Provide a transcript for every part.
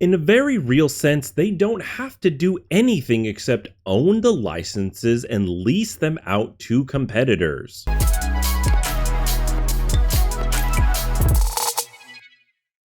In a very real sense, they don't have to do anything except own the licenses and lease them out to competitors.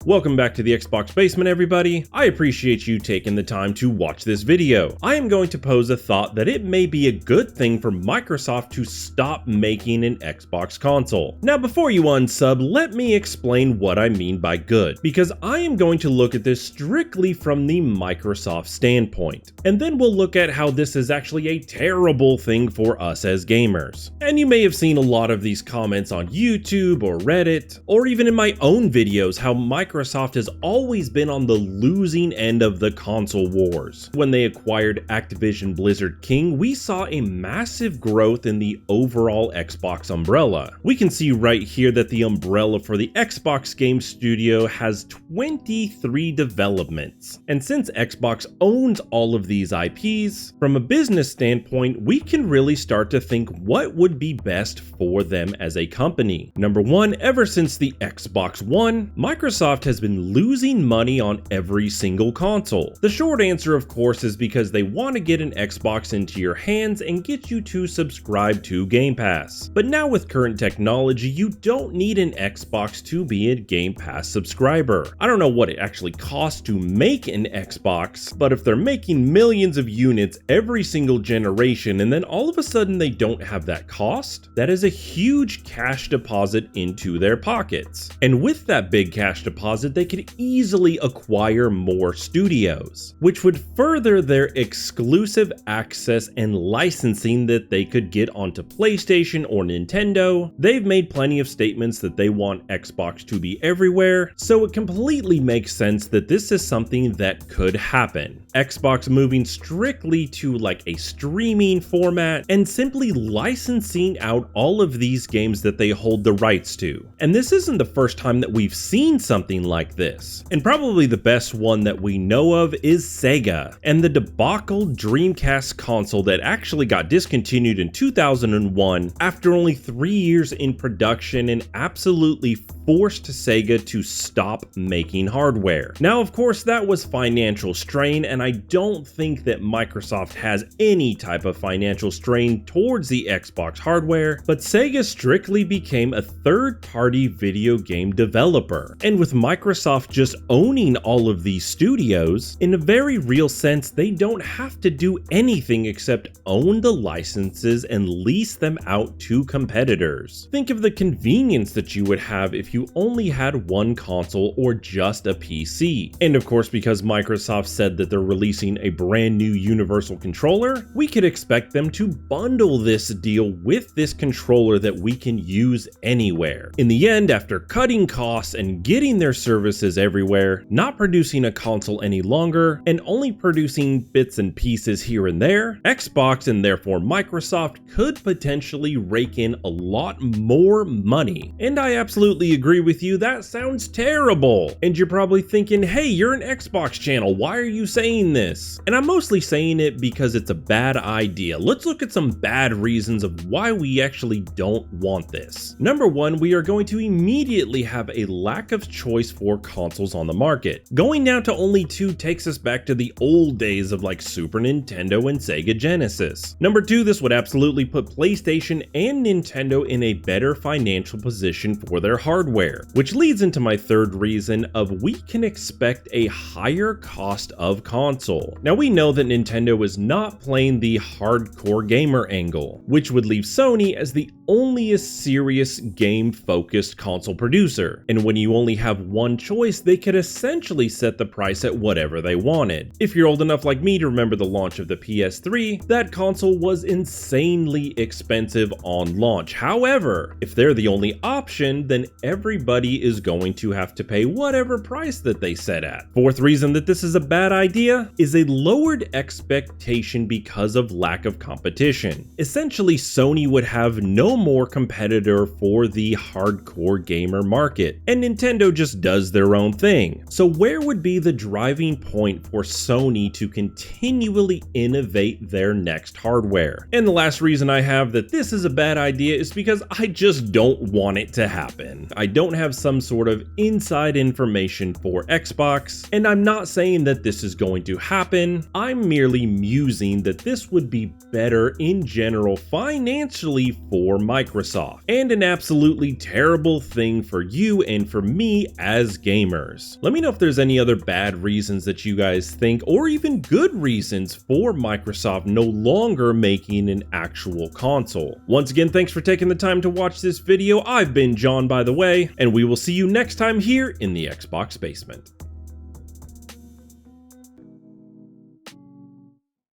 Welcome back to the Xbox Basement, everybody. I appreciate you taking the time to watch this video. I am going to pose a thought that it may be a good thing for Microsoft to stop making an Xbox console. Now, before you unsub, let me explain what I mean by good, because I am going to look at this strictly from the Microsoft standpoint. And then we'll look at how this is actually a terrible thing for us as gamers. And you may have seen a lot of these comments on YouTube or Reddit, or even in my own videos, how Microsoft has always been on the losing end of the console wars. When they acquired Activision Blizzard King, we saw a massive growth in the overall Xbox umbrella. We can see right here that the umbrella for the Xbox game studio has 23 developments. And since Xbox owns all of these IPs, from a business standpoint, we can really start to think what would be best for them as a company. Number one, ever since the Xbox One, Microsoft has been losing money on every single console. The short answer, of course, is because they want to get an Xbox into your hands and get you to subscribe to Game Pass. But now with current technology, you don't need an Xbox to be a Game Pass subscriber. I don't know what it actually costs to make an Xbox, but if they're making millions of units every single generation and then all of a sudden they don't have that cost, that is a huge cash deposit into their pockets. And with that big cash deposit, they could easily acquire more studios, which would further their exclusive access and licensing that they could get onto PlayStation or Nintendo. They've made plenty of statements that they want Xbox to be everywhere, so it completely makes sense that this is something that could happen. Xbox moving strictly to like a streaming format and simply licensing out all of these games that they hold the rights to. And this isn't the first time that we've seen something like this. And probably the best one that we know of is Sega and the debacle Dreamcast console that actually got discontinued in 2001 after only 3 years in production and absolutely forced Sega to stop making hardware. Now, of course, that was financial strain, and I don't think that Microsoft has any type of financial strain towards the Xbox hardware, but Sega strictly became a third-party video game developer. And with Microsoft just owning all of these studios, in a very real sense, they don't have to do anything except own the licenses and lease them out to competitors. Think of the convenience that you would have if you only had one console or just a PC. And of course, because Microsoft said that they're releasing a brand new universal controller, we could expect them to bundle this deal with this controller that we can use anywhere. In the end, after cutting costs and getting their services everywhere, not producing a console any longer, and only producing bits and pieces here and there, Xbox and therefore Microsoft could potentially rake in a lot more money. And I absolutely agree with you, that sounds terrible. And you're probably thinking, hey, you're an Xbox channel, why are you saying this? And I'm mostly saying it because it's a bad idea. Let's look at some bad reasons of why we actually don't want this. Number one, we are going to immediately have a lack of choice for consoles on the market. Going down to only 2 takes us back to the old days of like Super Nintendo and Sega Genesis. Number 2, this would absolutely put PlayStation and Nintendo in a better financial position for their hardware, which leads into my third reason of we can expect a higher cost of console. Now we know that Nintendo is not playing the hardcore gamer angle, which would leave Sony as the only serious game-focused console producer. And when you only have one choice, they could essentially set the price at whatever they wanted. If you're old enough like me to remember the launch of the PS3, that console was insanely expensive on launch. However, if they're the only option, then everybody is going to have to pay whatever price that they set at. Fourth reason that this is a bad idea is a lowered expectation because of lack of competition. Essentially, Sony would have no no more competitor for the hardcore gamer market, and Nintendo just does their own thing. So where would be the driving point for Sony to continually innovate their next hardware? And the last reason I have that this is a bad idea is because I just don't want it to happen. I don't have some sort of inside information for Xbox, and I'm not saying that this is going to happen. I'm merely musing that this would be better in general financially for Microsoft, and an absolutely terrible thing for you and for me as gamers. Let me know if there's any other bad reasons that you guys think, or even good reasons for Microsoft no longer making an actual console. Once again, thanks for taking the time to watch this video. I've been John, by the way, and we will see you next time here in the Xbox Basement.